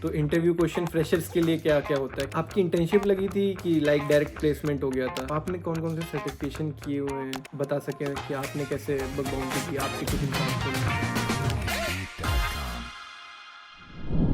तो interview question freshers के लिए क्या क्या होता है? आपकी इंटर्नशिप लगी थी कि लाइक डायरेक्ट प्लेसमेंट हो गया था? आपने कौन कौन से सर्टिफिकेशन किए हुए हैं, बता सकें कि आपने कैसे बग बाउंटी की, आपके कुछ example?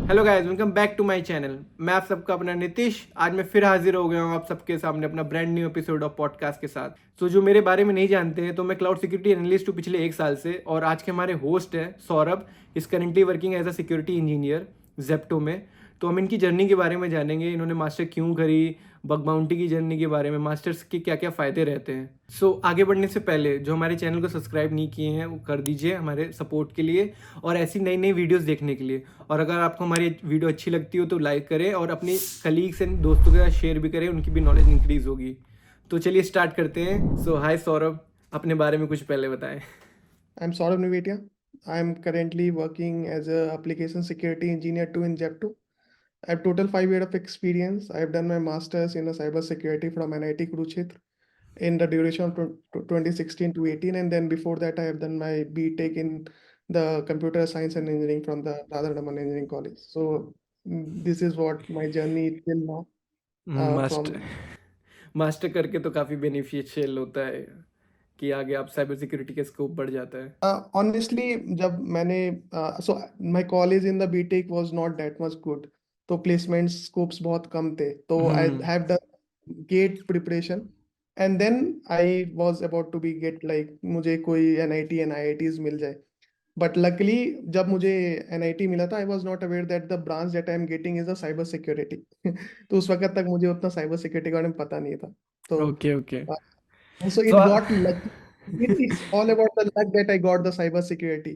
Hello guys, welcome back to my channel. मैं आप सबका अपना नीतीश। आज मैं फिर हाजिर हो गया हूँ आप सबके सामने अपना brand new episode of podcast के साथ। तो जो मेरे बारे में नहीं जानते हैं, तो मैं क्लाउड सिक्योरिटी एनालिस्ट हूँ पिछले 1 साल से, और आज के हमारे होस्ट हैं Saurabh. Is currently working as a security engineer Zepto में। तो हम इनकी जर्नी के बारे में जानेंगे, इन्होंने मास्टर क्यों करी, बग बाउंटी की जर्नी के बारे में, मास्टर्स के क्या क्या फ़ायदे रहते हैं। सो आगे बढ़ने से पहले जो हमारे चैनल को सब्सक्राइब नहीं किए हैं वो कर दीजिए हमारे सपोर्ट के लिए और ऐसी नई नई वीडियोस देखने के लिए। और अगर आपको हमारी वीडियो अच्छी लगती हो तो लाइक करें और अपनी कलीग्स एंड दोस्तों के साथ शेयर भी करें, उनकी भी नॉलेज इंक्रीज होगी। तो चलिए स्टार्ट करते हैं। सो हाय सौरभ, अपने बारे में कुछ पहले बताएं। I'm Saurabh Nivetia. I'm currently working as a application security engineer too in Zepto. I have total 5 years of experience. I have done my masters in cyber security from NIT Kurukshetra in the duration of 2016 to 18, and then before that I have done my BTech in the computer science and engineering from the Radha Raman Engineering College. So this is what my journey is till now. From master master करके तो काफ़ी beneficial होता है कि आगे आप cyber security का scope बढ़ जाता है। honestly, जब मैंने so my college in the BTech was not that much good, तो placement scopes बहुत कम थे, तो I have done GATE preparation and then I was about to be get like मुझे कोई NIT and IITs मिल जाए, but luckily जब मुझे NIT मिला था I was not aware that the branch that I am getting is a cyber security तो उस वक्त तक मुझे उतना cyber security के बारे में पता नहीं था, तो okay okay. so so it got lucky. It's all about the luck that I got the cyber security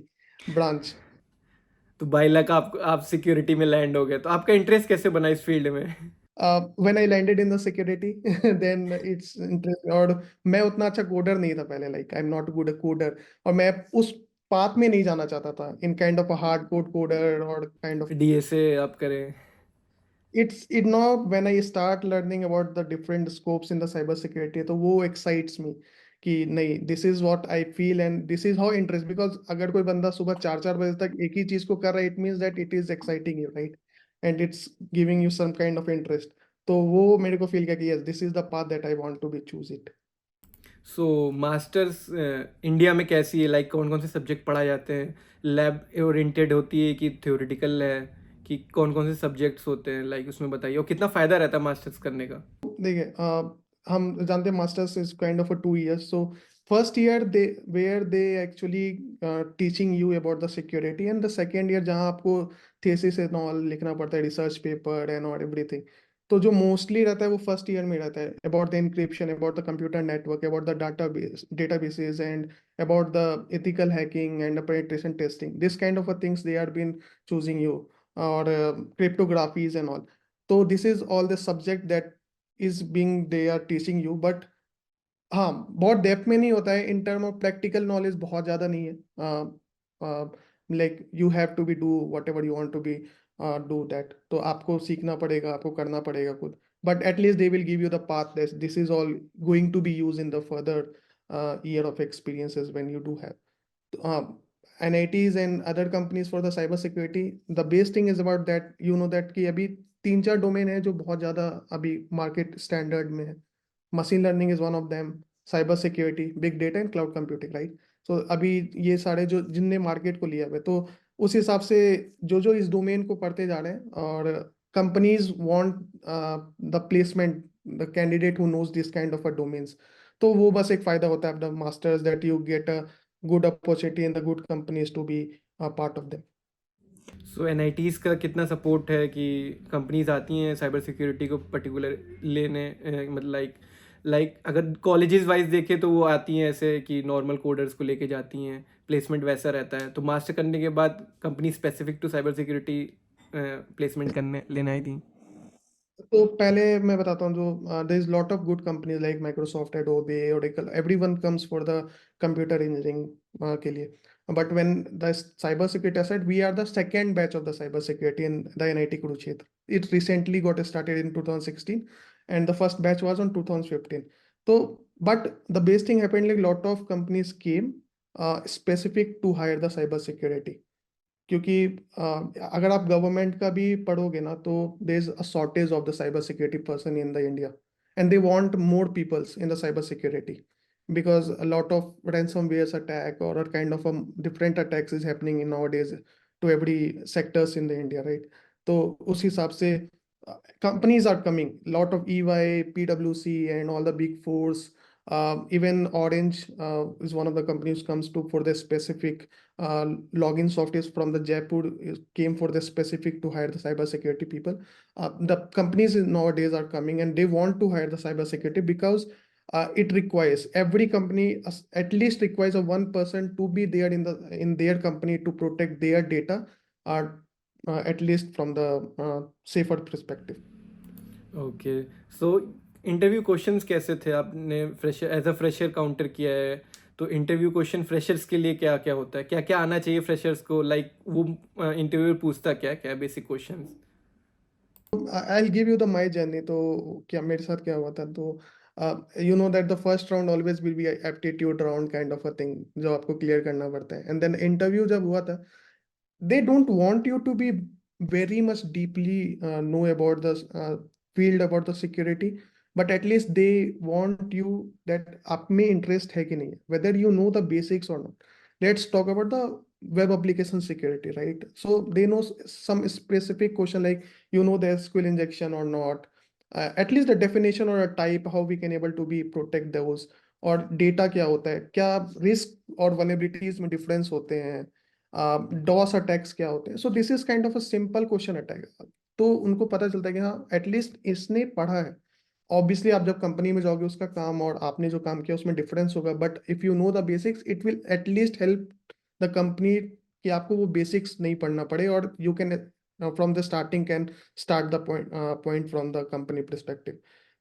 branch. तो बाई लक आप सिक्योरिटी में लैंड हो गए, तो आपका इंटरेस्ट कैसे बना इस फील्ड में? When I landed in the security, then it's interesting. और मैं उतना अच्छा कोडर नहीं था पहले, like I'm not good a coder, और मैं उस पाथ में नहीं जाना चाहता था in kind of a hard code coder और kind of डीएसए आप करें? it now when I start learning about the different scopes in the cyber security, तो वो excites me कि नहीं, this is what I feel and this is how interest, because अगर कोई बंदा सुबह 4-4 बजे तक एक ही चीज को कर रहा है, it means that it is exciting you, right? And it's giving you some kind of interest. तो वो मेरे को फील किया कि yes, this is the path that I want to be choose it. So masters India में कैसी है, like कौन कौन से सब्जेक्ट पढ़ाए जाते हैं? लैब ओरिएंटेड होती है कि थ्योरेटिकल है, कि कौन कौन से सब्जेक्ट्स होते हैं, लाइक उसमें बताइए, और कितना फ़ायदा रहता है मास्टर्स करने का? देखिए, हम जानते हैं masters is kind of a 2 years. So first year they were they actually teaching you about the security, and the second year जहाँ आपको थीसिस एंड ऑल लिखना पड़ता है, research paper and all everything. तो जो मोस्टली रहता है वो फर्स्ट ईयर में रहता है, about the encryption, about the computer network, about the databases and about the ethical hacking and penetration testing, this kind of things they are been choosing you, और cryptographies and all. तो this is all the subject that is being they are teaching you, but हाँ, बहुत depth में नहीं होता है, in term of practical knowledge बहुत ज्यादा नहीं है, like you have to be do what ever you want to be do that, तो आपको सीखना पड़ेगा, आपको करना पड़ेगा खुद, but at least they will give you the path, this is all going to be use in the further year of experiences when you do have. NITs and other companies for the cyber security, the best thing is about that, you know that कि अभी 3-4 domain है जो बहुत ज्यादा अभी market standard में है. Machine learning is one of them, cyber security, big data and cloud computing, right? So अभी ये सारे जो जिनने मार्केट को लिया हुआ है, तो उस हिसाब से जो जो इस डोमेन को पढ़ते जा रहे हैं, और companies want the placement, the candidate who knows this kind of a domains. तो वो बस एक फायदा होता है the masters, that you get a good opportunity in the good companies to be part of them. So NITs का कितना support है कि कंपनीज आती हैं साइबर सिक्योरिटी को पर्टिकुलर लेने, मतलब लाइक अगर कॉलेजेस वाइज देखें तो वो आती हैं ऐसे कि नॉर्मल कोडर्स को लेके जाती हैं, प्लेसमेंट वैसा रहता है, तो मास्टर करने के बाद company specific to cyber security placement करने लेने आई थी? तो पहले मैं बताता हूँ, जो there is lot of good companies like Microsoft, Adobe, Oracle, everyone comes for the computer engineering के लिए, but when the cyber security side, we are the second batch of the cyber security in the NIT Kurukshetra. It recently got started in 2016 and the first batch was on 2015. So but the best thing happened, like lot of companies came specific to hire the cyber security, क्योंकि अगर आप government का भी पढ़ोगे ना तो there is a shortage of the cyber security person in the India and they want more peoples in the cyber security because a lot of ransomwares attack or a kind of a different attacks is happening in nowadays to every sectors in the India, right? तो उस हिसाब से companies are coming, lot of EY, PwC, and all the big fours. Even Orange is one of the companies comes to for the specific login softwares from the Jaipur came for the specific to hire the cyber security people. The companies nowadays are coming and they want to hire the cyber security because it requires every company at least requires a one person to be there in their company to protect their data, uh, at least from the safer perspective. Okay, so interview questions कैसे थे? आपने fresher as a fresher counter किया है, तो interview question freshers के लिए क्या क्या होता है, क्या क्या आना चाहिए फ्रेशर्स को? लाइक वो इंटरव्यू पूछता क्या क्या basic questions? I'll give you the my journey. तो क्या मेरे साथ क्या हुआ था तो you know that the first round always will be a aptitude round kind of a thing जो आपको क्लियर करना पड़ता है and then इंटरव्यू जब हुआ था they don't want you to be very much deeply know about the field about the security, but at least they want you that आप में interest है कि नहीं, whether you know the basics or not. Let's talk about the web application security, right? So they know some specific question like you know the SQL injection or not, at least the definition or a type how we can able to be protect those, और data क्या होता है, क्या risk और vulnerabilities में difference होते हैं, DOS attacks क्या होते हैं. So this is kind of a simple question attack. तो उनको पता चलता है कि हाँ एटलीस्ट इसने पढ़ा है. ऑब्वियसली आप जब कंपनी में जाओगे उसका काम और आपने जो काम किया उसमें डिफरेंस होगा, but if you know the basics it will at least help the company कि आपको वो बेसिक्स नहीं पढ़ना पड़े और you can from the starting can start the point from the company perspective.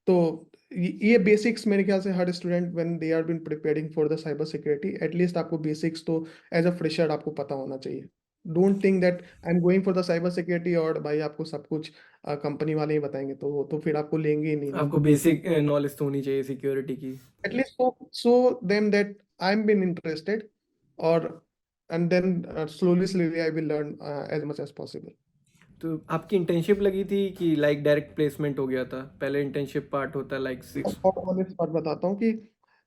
तो ये बेसिक्स मेरे ख्याल से हर student when they are been preparing for the cyber security at least आपको बेसिक्स तो एज अ फ्रेशर आपको पता होना चाहिए. Don't think that I am going for the cyber security और भाई आपको सब कुछ कंपनी वाले ही बताएंगे तो फिर आपको लेंगे ही नहीं ना. आपको बेसिक नॉलेज तो होनी चाहिए सिक्योरिटी की। At least show them that I'm been interested or and then slowly I will learn as much as possible. तो आपकी इंटर्नशिप लगी थी कि लाइक डायरेक्ट प्लेसमेंट हो गया था? पहले इंटर्नशिप पार्ट होता है लाइक और 6। और इस बात बताता हूँ कि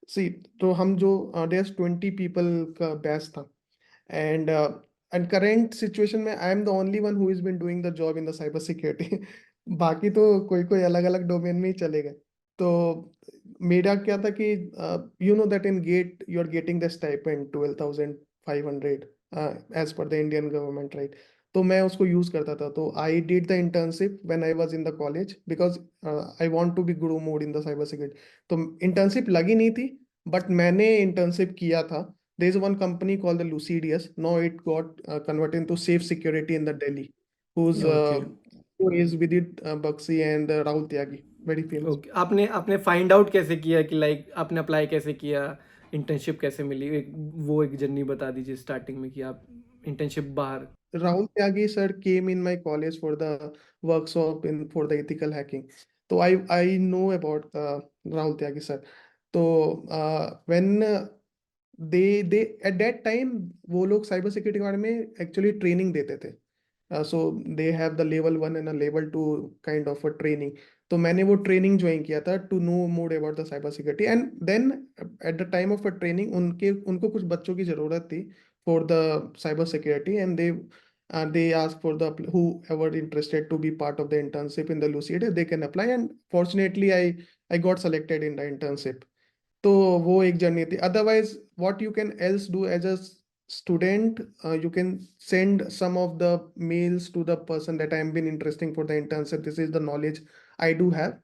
सी तो हम जो डेज 20 पीपल का बैच था and and current situation में I am the only one who is been doing the job in the cyber security. बाकी तो कोई कोई अलग अलग डोमेन में ही चले गए. तो मेरा क्या था कि you know that in GATE you are getting the stipend 12,500 as per the Indian government, right? तो मैं उसको यूज करता था. तो I did the internship when I was in the college because I want to be grow more in the cyber security. तो internship लगी नहीं थी बट मैंने इंटर्नशिप किया था. There is one company called the Lucidius. Now it got converted into Safe Security in the Delhi, who's okay who is Vidit Bakshi and Rahul Tyagi, very famous. Okay, आपने आपने find out कैसे किया कि like आपने apply कैसे किया, internship कैसे मिली? एक जर्नी बता दीजिए स्टार्टिंग में कि आप इंटर्नशिप बाहर। Rahul Tyagi sir came in my college for the workshop in for the ethical hacking. So I know about Rahul Tyagi sir. So when they at that time वो लोग cyber security के बारे में actually training देते थे. So they have the level 1 and level 2 kind of a training. तो मैंने वो ट्रेनिंग ज्वाइन किया था to know more about the cyber security and then at the time of a training उनको कुछ बच्चों की जरूरत थी for the cyber security and they ask for the whoever interested to be part of the internship in the Lucidus they can apply and fortunately I got selected in the internship. तो वो एक journey थी. Otherwise what you can else do as a student, you can send some of the mails to the person that I am been interesting for the internship. This is the knowledge I do have.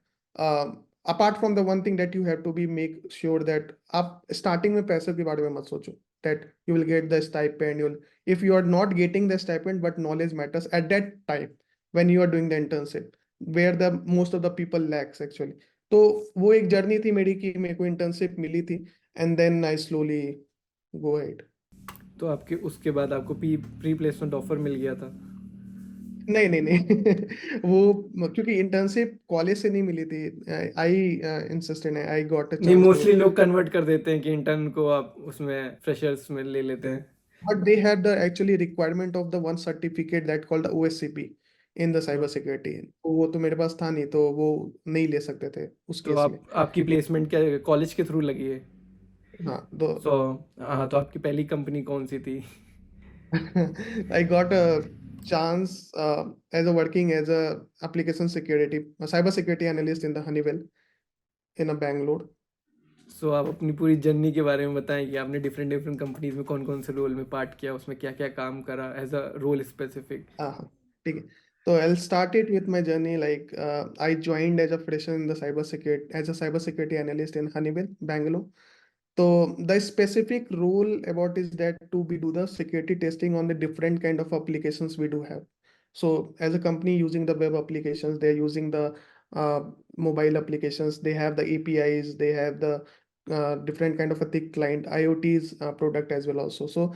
Apart from the one thing that you have to be make sure that आप starting में पैसे के बारे में मत सोचो that you will get the stipend. If you are not getting the stipend but knowledge matters at that time when you are doing the internship where the most of the people lacks actually. तो वो एक journey थी मेरी कि मेरे को internship मिली थी and then I slowly go ahead. तो आपके उसके बाद आपको प्री प्लेसमेंट ऑफर मिल गया था? नहीं नहीं नहीं वो क्योंकि इंटर्नशिप कॉलेज से नहीं मिली थी. आई इंसिस्टेड आई गॉट अ नहीं, चांस टू. मोस्टली लोग कन्वर्ट कर देते हैं कि इंटर्न को आप उसमें फ्रेशर्स में ले लेते हैं। but they had the actually requirement of the one certificate that called the OSCP in the cyber security. तो वो तो मेरे पास था नहीं, तो वो नहीं ले सकते थे उस तो केस में। आप आपकी प्लेसमेंट क्या कॉलेज के थ्रू लगी है? हाँ तो सो हाँ, तो आपकी पहली कंपनी कौन सी थी? I got a chance as a working as a application security, a cyber security analyst in the Honeywell in a Bangalore. सो आप अपनी पूरी जर्नी के बारे में बताएं कि आपने डिफरेंट डिफरेंट कंपनीज में कौन कौन से रोल में पार्ट किया, उसमें क्या क्या काम करा एज अ रोल स्पेसिफिक। हाँ ठीक है। So I'll start it with my journey. Like I joined as a fresher in the cyber security as a cyber security analyst in Honeywell, Bangalore. So the specific role about is that to be do the security testing on the different kind of applications we do have. So as a company using the web applications, they're using the uh, mobile applications. They have the APIs. They have the different kind of a thick client IoT's product as well also. So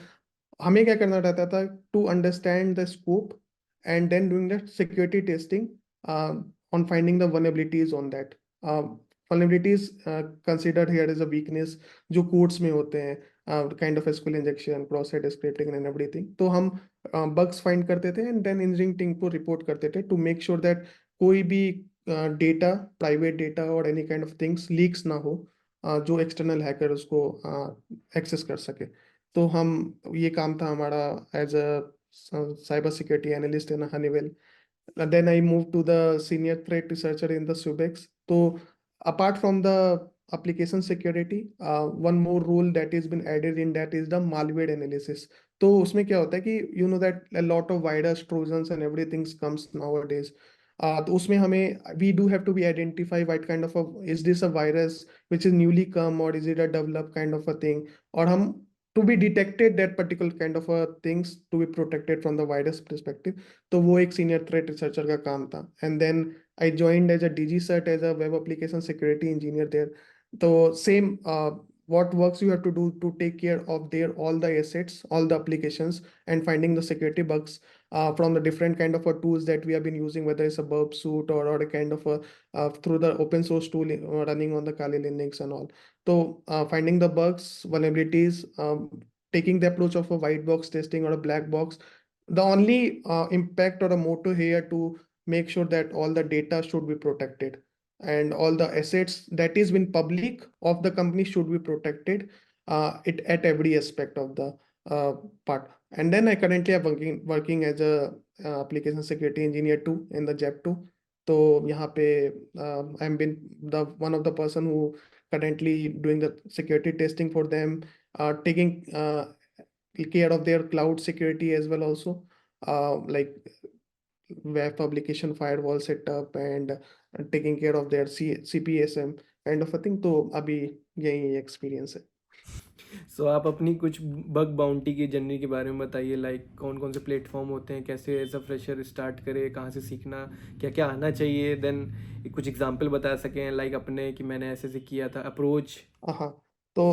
हमें क्या करना रहता था to understand the scope and then doing the security testing on finding the vulnerabilities on that vulnerabilities considered here as a weakness जो codes में होते हैं, kind of SQL injection, cross site scripting and everything. तो हम bugs find करते थे and then engineering team को report करते थे टू मेक श्योर दैट कोई भी डेटा, प्राइवेट डेटा और any kind of things leaks ना हो, जो एक्सटर्नल हैकर उसको एक्सेस कर सके। तो हम ये काम था हमारा as a cyber security analyst in Honeywell. And then I moved to the senior threat researcher in the Subex. So apart from the application security, one more role that has been added in that is the malware analysis. तो उसमें क्या होता है कि you know that a lot of virus, trojans and everything comes nowadays. तो उसमें हमें we do have to be identify what kind of a is this a virus which is newly come or is it a developed kind of a thing, और हम to be detected that particular kind of things to be protected from the virus perspective. तो वो एक senior threat researcher का काम था. And then I joined as a DG cert as a web application security engineer there. तो same what works you have to do to take care of their all the assets, all the applications, and finding the security bugs from the different kind of tools that we have been using, whether it's a burp suite or a kind of a through the open source tool running on the Kali Linux and all. So finding the bugs, vulnerabilities, taking the approach of a white box testing or a black box. The only impact or a motto here to make sure that all the data should be protected and all the assets that is been public of the company should be protected it at every aspect of the part. And then I currently am working as a application security engineer too in the JEP2. तो यहाँ पे I am been the one of the person who currently doing the security testing for them, taking care of their cloud security as well also, like web publication firewall setup and taking care of their CPSM kind of a thing. तो अभी यही experience है। सो आप अपनी कुछ bug bounty की journey के बारे में बताइए, लाइक कौन कौन से प्लेटफॉर्म होते हैं, कैसे एज अ फ्रेशर स्टार्ट करें, कहाँ से सीखना, क्या क्या आना चाहिए, देन कुछ एग्जांपल बता सकें लाइक अपने कि मैंने ऐसे ऐसे किया था अप्रोच। हाँ तो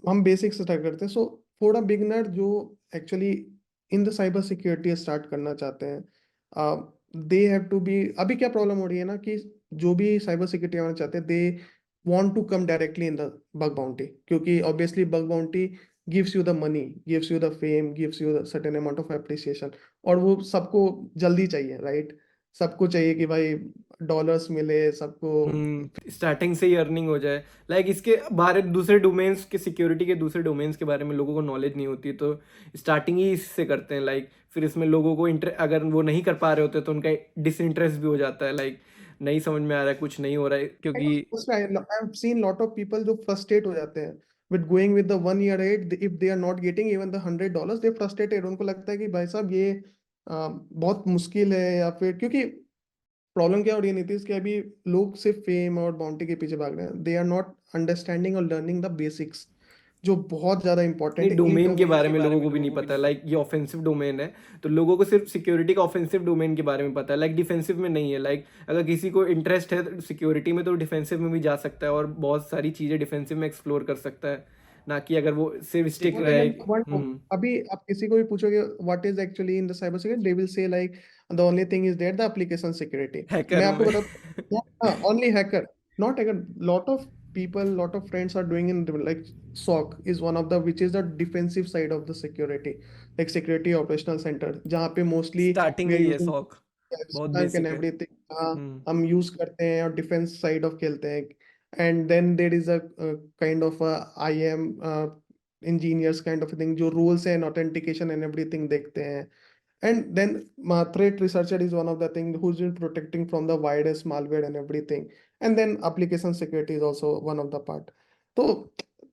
हम बेसिक से स्टार्ट करते हैं। सो फॉर अ बिगनर जो actually in the cyber security start करना चाहते हैं, दे हैव टू बी, अभी क्या प्रॉब्लम हो रही है ना कि जो भी साइबर सिक्योरिटी आना चाहते हैं they want to come directly in the bug bounty, क्योंकि obviously bug bounty gives you the money, gives you the fame, gives you the certain amount of appreciation, और वो सबको जल्दी चाहिए, राइट? सबको चाहिए कि भाई डॉलर्स मिले सबको। स्टार्टिंग से ही अर्निंग हो जाए, लाइक इसके बारे दूसरे डोमेन्स के, सिक्योरिटी के दूसरे डोमेन्स के बारे में लोगों को नॉलेज नहीं होती, तो स्टार्टिंग ही इससे करते हैं। लाइक फिर इसमें लोगों को अगर वो नहीं कर पा रहे होते तो उनका डिसइंटरेस्ट भी हो जाता है, लाइक नहीं समझ में आ रहा है, कुछ नहीं हो रहा है क्योंकि I've seen lot of people जो frustrate हो जाते हैं with going with the 1 year aid, if they are not getting even the $100, they frustrated, उनको लगता है कि भाई साहब ये बहुत मुश्किल है, या फिर क्योंकि प्रॉब्लम क्या हो रही है नीतीश, कि अभी लोग सिर्फ फेम और बाउंटी के पीछे भाग रहे हैं, दे आर नॉट अंडरस्टैंडिंग और लर्निंग द बेसिक्स जो बहुत ज्यादा नहीं, इंपॉर्टेंट है इन डोमेन के डोमेन बारे के में बारे लोगों में को भी नहीं लोगों को भी पता, नहीं लाइक ये ऑफेंसिव डोमेन है, तो लोगों को सिर्फ सिक्योरिटी का ऑफेंसिव डोमेन के बारे में पता है, लाइक डिफेंसिव में नहीं है। लाइक अगर किसी को इंटरेस्ट है सिक्योरिटी में तो डिफेंसिव में भी जा सकता है और बहुत सारी चीज़ें डिफेंसिव में एक्सप्लोर कर सकता है, ना कि अगर वो सिर्फ स्टिक पता। रहे। अभी आप किसी को भी पूछोगे what is actually in the cyber security, they will say like the only thing is there the application security. Hacker मैं हूँ आपको मैं। बताता हूँ, only hacker, not hacker, lot of people, lot of friends are doing in like SOC is one of the which is the defensive side of the security, like security operational center, जहाँ पे mostly starting we में are ही है using शौक, बहुत Splunk and basic है। everything, हम्म। हम use करते हैं और डिफेंस साइड ऑफ खेलते हैं, and then there is a kind of I am engineers kind of thing जो rules and authentication and everything देखते हैं, and then threat researcher is one of the thing who's been protecting from the virus, malware, and everything. And then application security is also one of the part. So,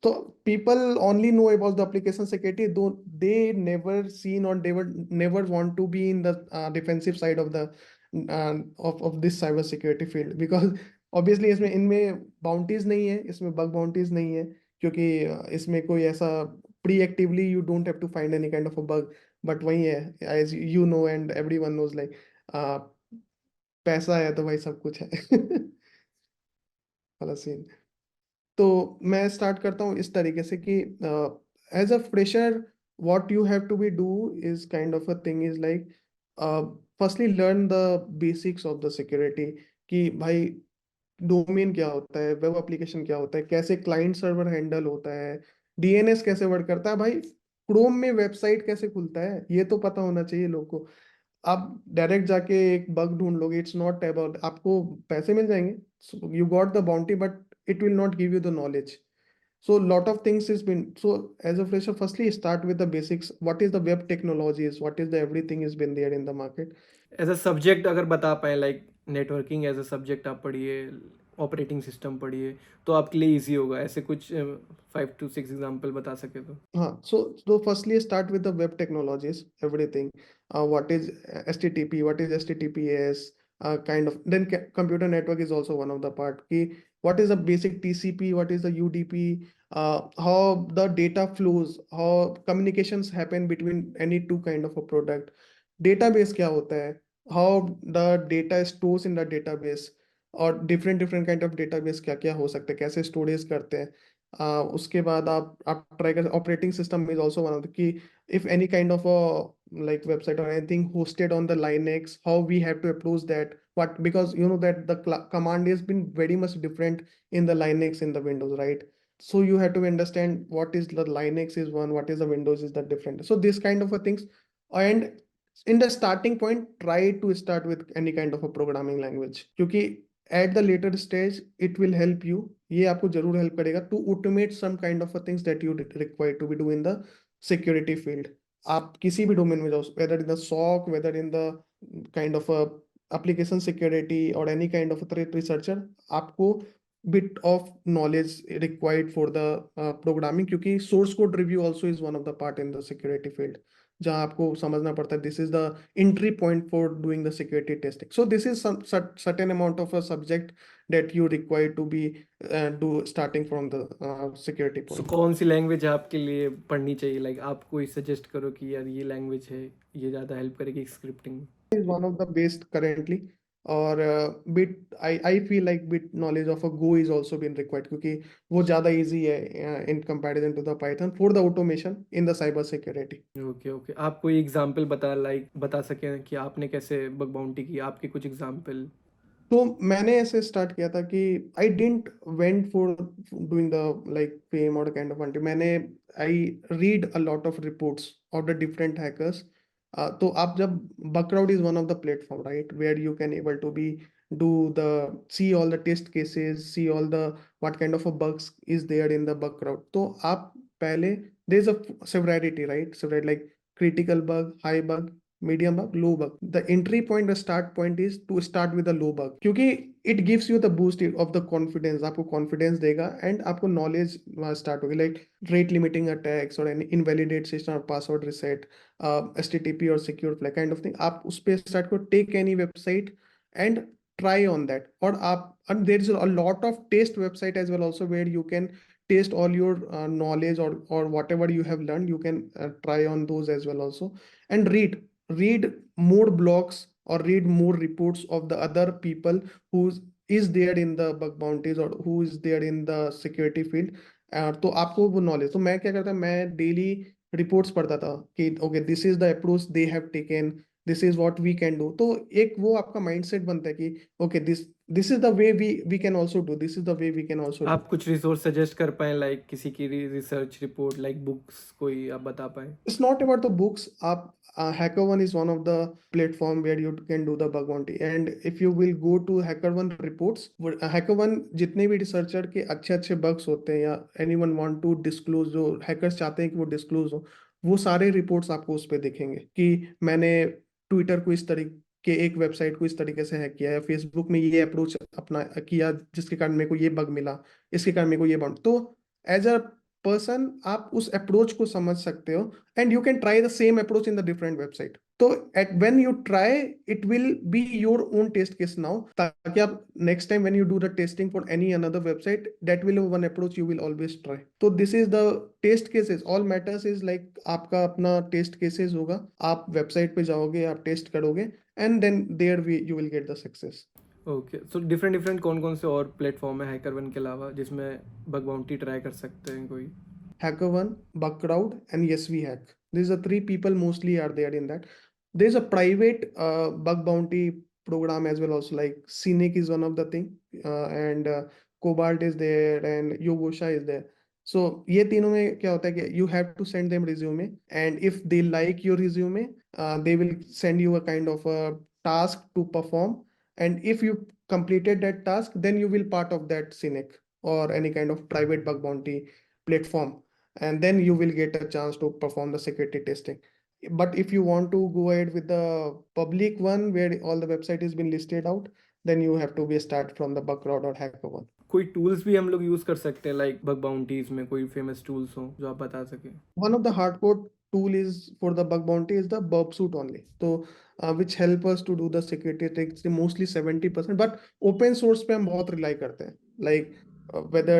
so people only know about the application security, though they never seen or they would never want to be in the defensive side of the of this cyber security field, because obviously इसमें इनमें bounties नहीं है, इसमें bug bounties नहीं है, क्योंकि इसमें कोई ऐसा pre-actively you don't have to find any kind of a bug, but वही है, as you know and everyone knows like, पैसा है तो भाई सब कुछ है वाला सीन। तो मैं स्टार्ट करता हूँ इस तरीके से कि as a fresher what you have to be do is kind of a thing is like, firstly learn the basics of the security, कि भाई डोमेन क्या होता है, वेब एप्लीकेशन क्या होता है, कैसे क्लाइंट सर्वर हैंडल होता है, डीएनएस कैसे वर्क करता है, भाई क्रोम में वेबसाइट कैसे खुलता है, ये तो पता होना चाहिए लोगों को। आप डायरेक्ट जाके एक बग ढूंढ लोगे, इट्स नॉट अबाउट, आपको पैसे मिल जाएंगे, you got the bounty, but it will not give you the knowledge. So lot of things has been, so as a fresher, firstly start with the basics. What is the web technologies? What is the everything has been there in the market? As a subject अगर बता पाएँ, like networking as a subject आप पढ़िए, operating system पढ़िए, तो आपके लिए easy होगा। ऐसे कुछ 5 to 6 एग्जाम्पल बता सके तो। So firstly start with the web technologies, everything. What is HTTP? What is HTTPS? Kind of. Then computer network is also one of the part. Ki, what is the basic TCP? What is the UDP? How the data flows? How communications happen between any two kind of a product? Database क्या होता है? How the data stores in the database? और different kind of database क्या क्या हो सकते हैं, कैसे स्टोरेज करते हैं। उसके बाद आप ट्राई कर, operating system is also one of the की, if any kind of like website or anything hosted on the Linux, how we have to approach that, what, because you know that the command has been very much different in the Linux, in the Windows, right? So you have to understand what is the Linux is one, what is the Windows is the different, so this kind of a things. And in the starting point, try to start with any kind of a programming language, क्योंकि at the later stage it will help you, ये आपको जरूर help करेगा to automate some kind of a things that you require to be do in the security field. आप किसी भी domain में जाओ, whether in the SOC, whether in the kind of a application security or any kind of a threat researcher, आपको bit of knowledge required for the programming, क्योंकि source code review also is one of the part in the security field, जहाँ आपको समझना पड़ता है, this is the entry point for doing the security testing. So this is some certain amount of a subject that you require to be do starting from the security so point. कौन सी language आपके लिए पढ़नी चाहिए, like आप कोई suggest करो कि यार ये लैंग्वेज है, ये ज़्यादा हेल्प करेगी स्क्रिप्टिंग में। Is one of the best currently, और bit I feel like bit knowledge of a Go is also been required, क्योंकि वो ज़्यादा easy है in comparison to the Python for the automation in the cyber security. Okay okay, आप कोई example बता सकें कि आपने कैसे बग बाउंटी की, आपके कुछ एग्जांपल। तो मैंने ऐसे स्टार्ट किया था कि I didn't went for doing the like fame और काइंड ऑफ, मैंने I read a lot of reports of the different hackers. तो आप जब, Bugcrowd is one of the platform, right, where you can able to be do the see all the test cases, see all the what kind of a bugs is there in the bug crowd. तो आप पहले, there is a severity, right, severity like critical bug, high bug, medium bug, low bug. The entry point, the start point is to start with the low bug, क्योंकि it gives you the boost of the confidence, आपको confidence देगा and आपको knowledge वहाँ start होगी, like rate limiting attacks or any invalidate system or password reset, HTTP or secure flag kind of thing. आप उस पे start करो, take any website and try on that. और आप, and there is a lot of test website as well also, where you can test all your knowledge or whatever you have learned, you can try on those as well also. And read more blogs or read more reports of the other people who is there in the bug bounties or who is there in the security field. तो आपको वो knowledge, तो मैं क्या करता, मैं daily reports पढ़ता था कि okay this is the approach they have taken, this is what we can do. तो एक वो आपका माइंडसेट बनता है कि okay this is the way we can also do, this is the way we can also do. आप कुछ resource suggest कर पाए, लाइक किसी की रिसर्च रिपोर्ट, लाइक बुक्स कोई आप बता पाए? It's not about the books. HackerOne is one of the platform where you can do the bug bounty. And if you will go to HackerOne reports, HackerOne जितने भी researcher के अच्छे अच्छे bugs होते हैं या anyone want to disclose, जो hackers चाहते हैं कि वो disclose हो, वो सारे रिपोर्ट्स आपको उस पे दिखेंगे कि मैंने ट्विटर को इस तरीके के एक वेबसाइट को इस तरीके से हैक किया, या फेसबुक में ये अप्रोच अपना किया जिसके कारण मेरे को ये बग मिला, इसके कारण मेरे को ये बग। तो एज अ पर्सन आप उस अप्रोच को समझ सकते हो, and you can try the same approach in the different website. तो at when you try it will be your own test case now, ताकि आप next time when you do the testing for any another website that will one approach you will always try. तो this is the test cases, all matters is like आपका अपना test cases होगा, आप website पे जाओगे, आप test करोगे, and then there we you will get the success. Okay, so different different कौन कौन से और प्लेटफॉर्म है हैकर वन के अलावा जिसमें बग बाउंटी ट्राई कर सकते हैं कोई? HackerOne, Bugcrowd, and YesWeHack. These are three people mostly are there in that. There's a private bug bounty program as well also, like Cynic is one of the thing, and Cobalt is there, and Yogosha is there. So ये तीनों में क्या होता है कि you have to send them resume, and if they like your resume, they will send you a kind of a task to perform, and if you completed that task, then you will part of that Cynic or any kind of private bug bounty platform, and then you will get a chance to perform the security testing. But if you want to go ahead with the public one where all the website has been listed out, then you have to be start from the Bugcrowd or HackerOne. कोई tools भी हम लोग use कर सकते हैं, like bug bounties में कोई famous tools हो जो आप बता सके? One of the hardcore tool is for the bug bounty is the burp suit only. So which help us to do the security takes mostly 70%, but open source पे हम बहुत rely करते हैं, like whether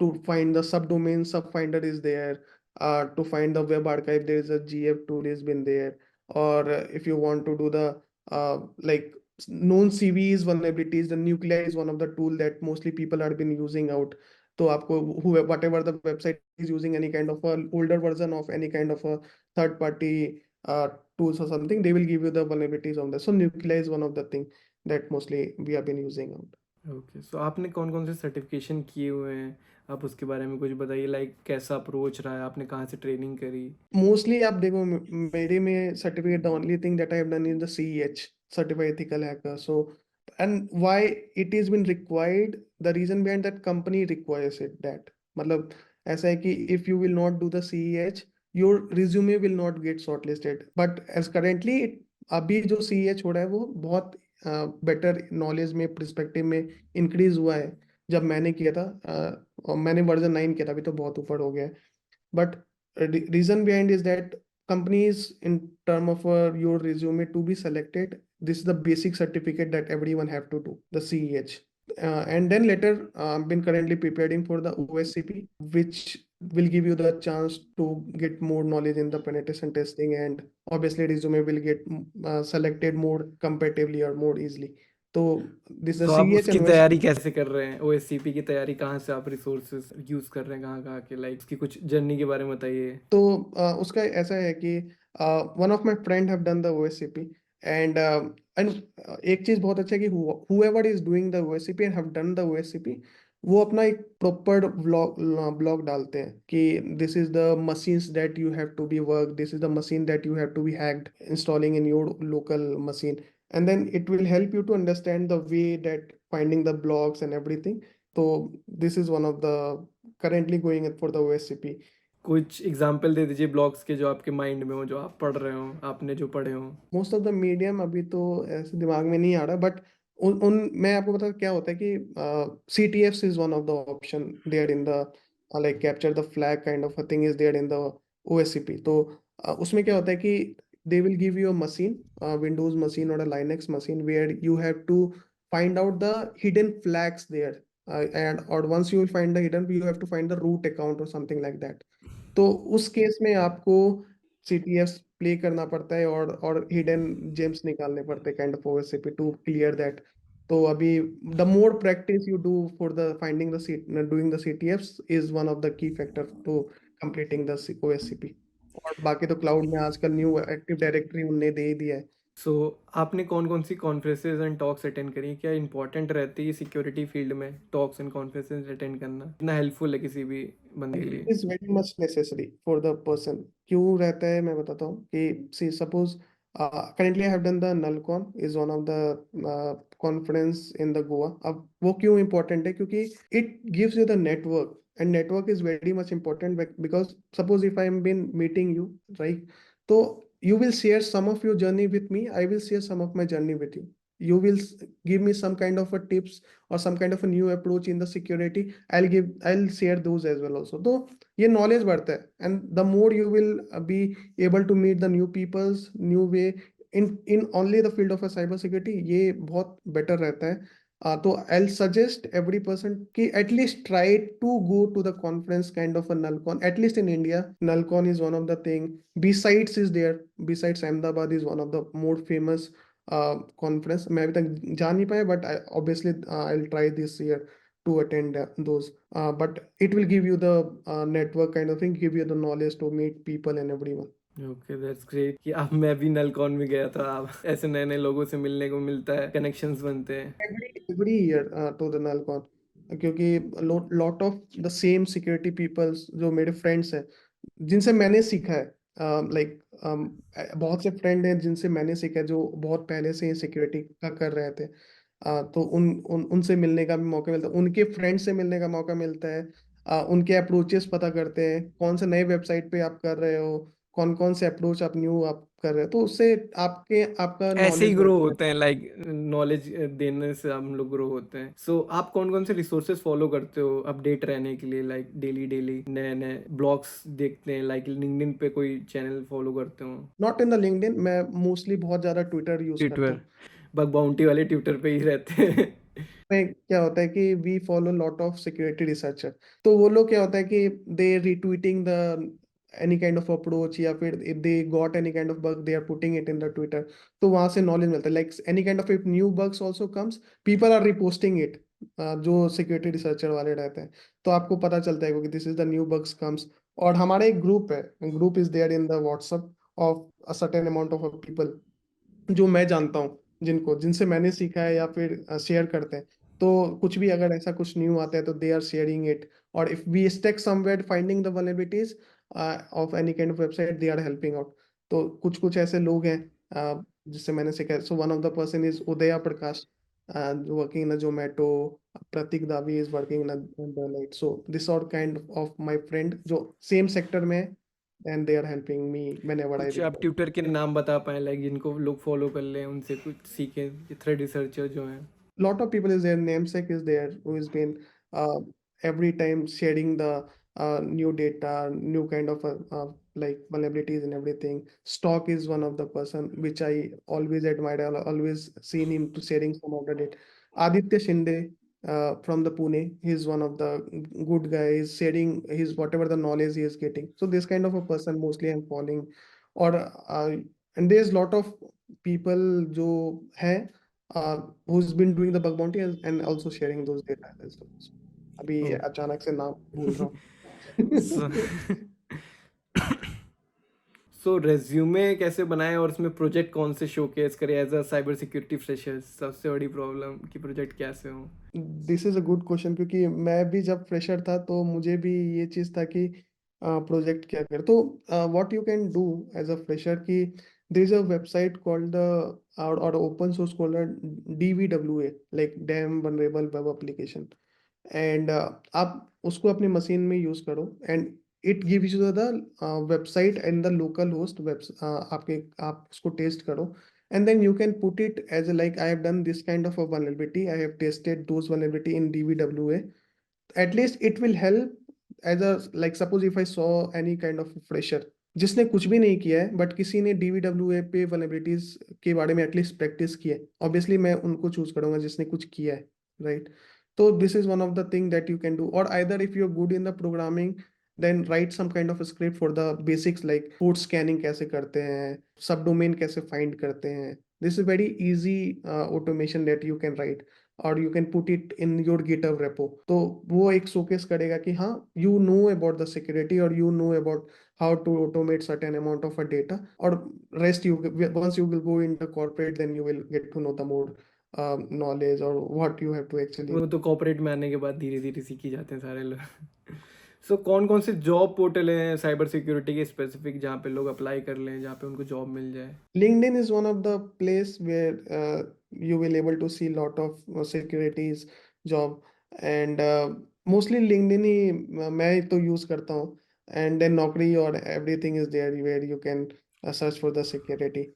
to find the subdomain subfinder is there, to find the web archive there is a GF tool has been there, or if you want to do the like known CVEs vulnerabilities, the Nuclei is one of the tool that mostly people have been using out. तो आपको whatever the website is using any kind of a older version of any kind of a third party tools or something, they will give you the vulnerabilities on this. So Nuclei is one of the thing that mostly we have been using out. Okay, so आपने कौन कौन से certification किए हुए हैं? आप उसके बारे में कुछ बताइए, लाइक कैसा अप्रोच रहा है, आपने कहाँ से ट्रेनिंग करी? Mostly आप देखो मेरे में certificate the only thing that I have done is the CEH, Certified Ethical Hacker. So and why it is been required, the reason behind that company requires it that, मतलब ऐसा है कि if you will not do the CEH, your resume will not get shortlisted. But as currently अभी जो CEH हो रहा है वो बहुत बेटर नॉलेज में पर्सपेक्टिव में इंक्रीज हुआ है। जब मैंने किया था और मैंने वर्जन 9 किया था, अभी तो बहुत ऊपर हो गया है। But reason behind is that companies in term of your resume to be selected, this is the basic certificate that everyone have to do, the CEH. And then later been currently preparing for the OSCP, which will give you the chance to get more knowledge in the penetration testing, and obviously resume will get selected more comparatively or more easily. तो this is the तो आप CEH उसकी and तैयारी कैसे कर रहे हैं? OSCP की तैयारी कहाँ से आप रिसोर्सेज यूज कर रहे हैं, कहाँ कहाँ के, लाइक उसकी कुछ जर्नी के बारे में बताइए। तो उसका ऐसा है कि one of my friend have done the OSCP, and and एक चीज बहुत अच्छा है कि whoever is doing the OSCP and have done the OSCP, वो अपना एक प्रॉपर ब्लॉग डालते हैं कि this is the machines that you have to be work, this is the machine that you have to be hacked installing in your local machine, and then it will help you to understand the way that finding the blogs and everything. तो this is one of the currently going for the OSCP. कुछ example दे दीजिए blogs के जो आपके mind में हो, जो आप पढ़ रहे हो, आपने जो पढ़े हो। मोस्ट ऑफ द मीडियम अभी तो ऐसे दिमाग में नहीं आ रहा, बट उन मैं आपको बता क्या होता है कि CTFs is one of the option there in the like capture the flag kind of a thing is there in the OSCP। तो उसमें क्या होता है कि they will give you a machine, windows machine और a linux machine, where you have to find out the hidden flags there, and और once you will find the hidden, you have to find the root account और something like that. तो उस case में आपको CTFs play करना पड़ता है और हिडन जेम्स निकालने पड़ते हैं kind of OSCP to clear that. तो अभी the more practice you do for the finding the doing the CTFs is one of the key factor to completing the OSCP। और बाकी तो क्लाउड में आजकल न्यू एक्टिव डायरेक्टरी उनने दे ही दिया है। सो आपने कौन-कौन सी कॉन्फ्रेंसेस एंड टॉक्स अटेंड करी? क्या इम्पोर्टेंट रहती है सिक्योरिटी फील्ड में टॉक्स एंड कॉन्फ्रेंसेस अटेंड करना? कितना हेल्पफुल है किसी भी बंदे के इट लिए? Is very much necessary for the person. क्यों रहता है मैं बताता हूँ कि see suppose currently I have done the Nullcon is one of the conference in the Goa. अब वो क्यों इम्पोर्टेंट है, क्योंकि it gives you the network and network is very much important because suppose if I am been meeting you, right, तो you will share some of your journey with me, I will share some of my journey with you. You will give me some kind of a tips or some kind of a new approach in the security, I'll share those as well also. तो ये knowledge बढ़ता है, and the more you will be able to meet the new peoples, new way in only the field of a cyber security, ये बहुत better रहता है। तो I'll suggest every person कि at least try to go to the conference kind of a Nalcon, at least in India. Nalcon is one of the thing. Besides is there, besides Ahmedabad is one of the more famous conference. मैं अभी तक जा नहीं पाया, but obviously I'll try this year to attend those. But it will give you the network kind of thing, give you the knowledge to meet people and everyone. Okay, that's great कि अब मैं भी नलकॉन में गया था। अब ऐसे नए-नए लोगों से मिलने को मिलता है, कनेक्शंस बनते हैं। Every year to the Nalcon, क्योंकि lot of the same security peoples जो मेरे friends हैं, जिनसे मैंने सीखा है, लाइक बहुत से फ्रेंड हैं जिनसे मैंने सीखा है, जो बहुत पहले से ही सिक्योरिटी का कर रहे थे। तो उनसे मिलने का भी मौका मिलता है, उनके फ्रेंड से मिलने का मौका मिलता है। उनके अप्रोचेस पता करते हैं, कौन से नए वेबसाइट पे आप कर रहे हो, कौन कौन से अप्रोच आप कर रहे हो, तो उससे आपका ऐसे ही नॉलेज ग्रो बढ़ता है। होते हैं, लाइक नॉलेज देने से हम लोग ग्रो होते हैं। सो आप कौन-कौन से रिसोर्सेज फॉलो करते हो अपडेट रहने के लिए, लाइक डेली नए-नए ब्लॉग्स देखते हैं, लाइक लिंक्डइन पे कोई चैनल फॉलो करते हो? नॉट इन द लिंक्डइन, मैं मोस्टली बहुत ज्यादा ट्विटर यूज करता ट्विटर, हूँ। बग बाउंटी वाले ट्विटर पे ही रहते हैं। में क्या होता है कि we follow lot of security researcher, तो वो लोग क्या होता है कि they retweeting the any kind of approach, या फिर if they got any kind of bug they are putting it in the Twitter, तो वहां से नॉलेज मिलता है। Like any kind of if new bugs also comes, people are reposting it, जो security researcher वाले रहते हैं, तो आपको पता चलता है कि this is the new bugs comes. और हमारा एक ग्रुप है, group is there in the WhatsApp of a certain amount of people जो मैं जानता हूँ, जिनसे मैंने सीखा है, या फिर शेयर करते हैं। तो कुछ भी अगर ऐसा कुछ न्यू आता है तो दे आर शेयरिंग इट, और if we stuck somewhere finding the vulnerabilities of any kind of website, they are helping out. तो कुछ कुछ ऐसे लोग हैं जिससे मैंने सीखा है। So one of the person is Udaya Prakash, working in Zomato. Prateek Davi is working in Deloitte. So this are kind of my friend जो सेम सेक्टर में है, and they are helping me whenever I कुछ आप रिक्वायर। ट्विटर के नाम बता पाएँ, लाइक जिनको लोग फॉलो कर लें, उनसे कुछ सीखें, थ्रेड रिसर्चर जो हैं? Lot of people is there, namesake is there, who has been uh, every time sharing the new data, new kind of like vulnerabilities and everything. Stock is one of the person which I always admired. I always seen him to sharing some of the data. Aditya Shinde from the Pune, he's one of the good guys sharing his whatever the knowledge he is getting. So this kind of a person mostly I'm following, or and there's lot of people जो है who's been doing the bug bounty and also sharing those data as well. So, अभी ओह! अचानक से नाम भूल रहा सो हूँ। सो resume कैसे बनाएँ और उसमें प्रोजेक्ट कौन से शोकेस करें as a cyber security freshers? सबसे बड़ी प्रॉब्लम कि प्रोजेक्ट कैसे हों? This is a good question, क्योंकि मैं भी जब फ्रेशर था तो मुझे भी ये चीज था कि प्रोजेक्ट क्या कर। तो what you can do as a fresher कि there is a website called the और open source called DVWA, like damn vulnerable web application. And आप उसको अपनी मशीन में यूज करो, and it gives you the website and the local host web, आपके आप उसको टेस्ट करो, and then you can put it as a, like I have done this kind of a vulnerability, I have tested those vulnerability in DVWA. At least it will help as a, like suppose if I saw any kind of fresher जिसने कुछ भी नहीं किया है, but किसी ने DVWA पे vulnerabilities के बारे में एटलीस्ट प्रैक्टिस की है, ऑब्वियसली मैं उनको चूज करूंगा जिसने कुछ किया है, राइट। तो this is one of the thing that you can do, और either if you are good in the programming, then write some kind of script for the basics, like code scanning कैसे करते हैं, सब domain कैसे find करते हैं, This is very easy automation that you can write or you can put it in your GitHub repo. तो वो एक showcase करेगा कि हाँ, you know about the security or you know about how to automate certain amount of a data, or rest you, once you will go in the corporate, then you will get to know the more knowledge or what you have to actually. वो तो corporate में आने के बाद धीरे धीरे सीख ही जाते हैं सारे लोग। सो कौन कौन से जॉब पोर्टल हैं साइबर सिक्योरिटी के स्पेसिफिक जहाँ पे लोग अप्लाई कर लें, जहाँ पे उनको जॉब मिल जाए? LinkedIn is one of the place where you will able to see lot of securities job, and mostly LinkedIn ही मैं तो use करता हूँ, and then Naukri or everything is there where you can search for the security,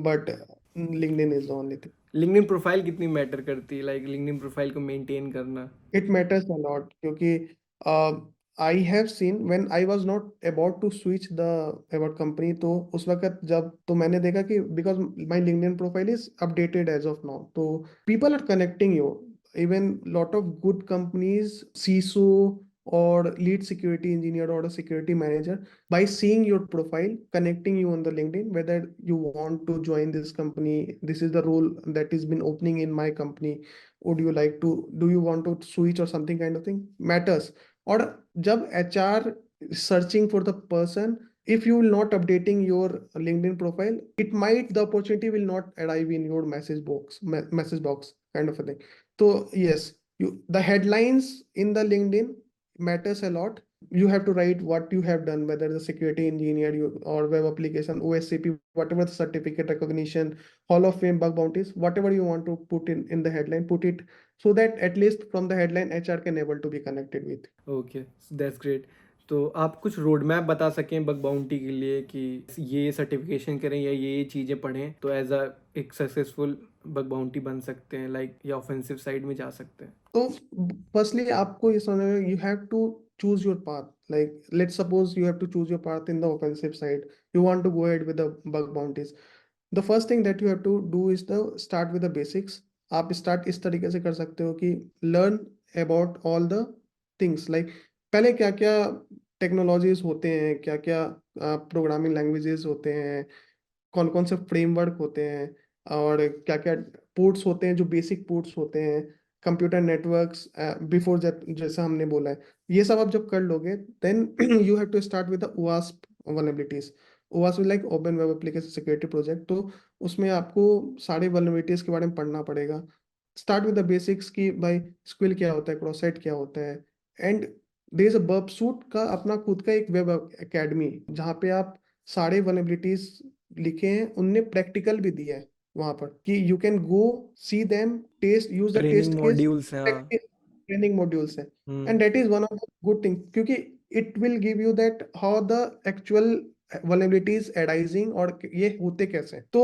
but LinkedIn is the only thing. LinkedIn profile कितनी matter करती है, like LinkedIn profile को maintain करना? It matters a lot क्योंकि I have seen when I was not about to switch the about company, तो उस वक्त जब तो मैंने देखा कि because my LinkedIn profile is updated as of now, तो people are connecting you, even lot of good companies, CISO or lead security engineer or a security manager, by seeing your profile, connecting you on the LinkedIn, whether you want to join this company, this is the role that has been opening in my company, would you like to, do you want to switch or something kind of thing matters. और जब HR searching for the person, if you will not updating your LinkedIn profile, it might the opportunity will not arrive in your message box kind of a thing. So yes, you, the headlines in the LinkedIn matters a lot. You have to write what you have done, whether the security engineer you or web application, OSCP, whatever the certificate recognition, Hall of Fame, bug bounties, whatever you want to put in the headline, put it so that at least from the headline HR can able to be connected with. Okay, that's great. तो आप कुछ road map बता सकें bug bounty के लिए कि ये certification करें या ये चीज़ें पढ़ें तो एज अ एक सक्सेसफुल बग बाउंटी बन सकते हैं, लाइक या ऑफेंसिव साइड में जा सकते हैं? तो फर्स्टली आपको ये समझना है, you have to choose your path. Like let's suppose you have to choose your path in the offensive side. You want to go ahead with the bug bounties. The first thing that you have to do is to start with the basics. आप start इस तरीके से कर सकते हो कि learn about all the things, like पहले क्या क्या टेक्नोलॉजीज होते हैं, क्या क्या प्रोग्रामिंग लैंग्वेजेस होते हैं, कौन कौन से फ्रेमवर्क होते हैं, और क्या क्या पोर्ट्स होते हैं, जो बेसिक पोर्ट्स होते हैं, कंप्यूटर नेटवर्क्स बिफोर जैसा हमने बोला है, ये सब आप जब कर लोगे, then you have to start with the OWASP vulnerabilities. OWASP is like open web application security project, तो उसमें आपको सारे vulnerabilities के बारे में पढ़ना पड़ेगा. स्टार्ट विद द बेसिक्स कि भाई स्क्विल क्या होता है, क्रॉससाइट क्या होता है, एंड देयर इज अ बर्बसूट का अपना खुद का एक वेब एकेडमी जहाँ पे आप सारे vulnerabilities लिखे हैं, उनने प्रैक्टिकल भी दिया है वहां पर कि you can go see them, test, use the training test case, modules हैं, हाँ। ट्रेनिंग मॉड्यूल्स है, हम्म। And that is one of the good thing क्योंकि it will give you that how the actual vulnerabilities arising और ये होते कैसे. तो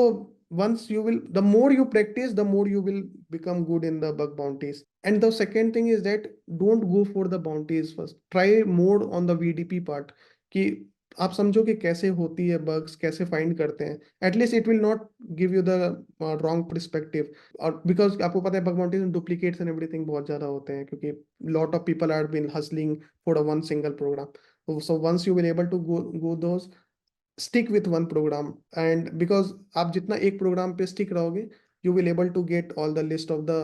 once you will, the more you practice, the more you will become good in the bug bounties. And the second thing is that don't go for the bounties first, try more on the VDP part कि आप समझो कि कैसे होती है bugs, कैसे find करते हैं, at least it will not give you the wrong perspective. और बिकॉज आपको पता है बग बाउंटीज में डुप्लीकेट्स एंड एवरीथिंग बहुत ज्यादा होते हैं क्योंकि lot of people are been hustling for a one single program. So once you will able to go those, stick with one program, and because आप जितना एक प्रोग्राम पे stick रहोगे, you will able to get all the list of the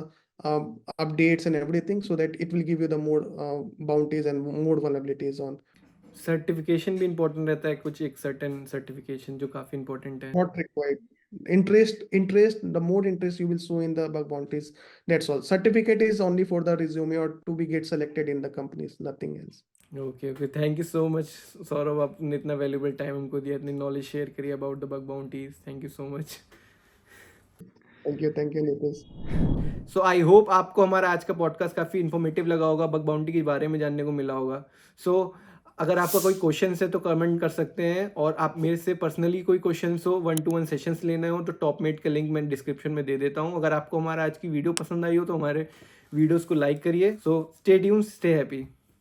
updates and everything, so that it will give you the more bounties and more vulnerabilities on. Certification भी important रहता है कुछ, एक सर्टेन सर्टिफिकेशन जो काफ़ी important है? Not required. Interest, the more interest you will show in the bug bounties, that's all. Certificate is only for the resume or to be get selected in the companies, nothing else. Okay okay, thank you so much Saurabh, आपने इतना valuable time हमको दिया, इतनी knowledge share करी about the bug bounties. Thank you so much. Thank you, Nitish. So I hope आपको हमारा आज का पॉडकास्ट काफ़ी इन्फॉर्मेटिव लगा होगा, बग बाउंटी के बारे में जानने को मिला होगा। सो अगर आपका कोई क्वेश्चन है तो कमेंट कर सकते हैं, और आप मेरे से पर्सनली कोई क्वेश्चन हो, 1-to-1 सेशंस लेने हो तो टॉपमेट का लिंक मैं डिस्क्रिप्शन में दे देता हूँ। अगर आपको हमारा आज की वीडियो पसंद आई हो तो हमारे वीडियोस को लाइक करिए। So stay tuned, stay happy.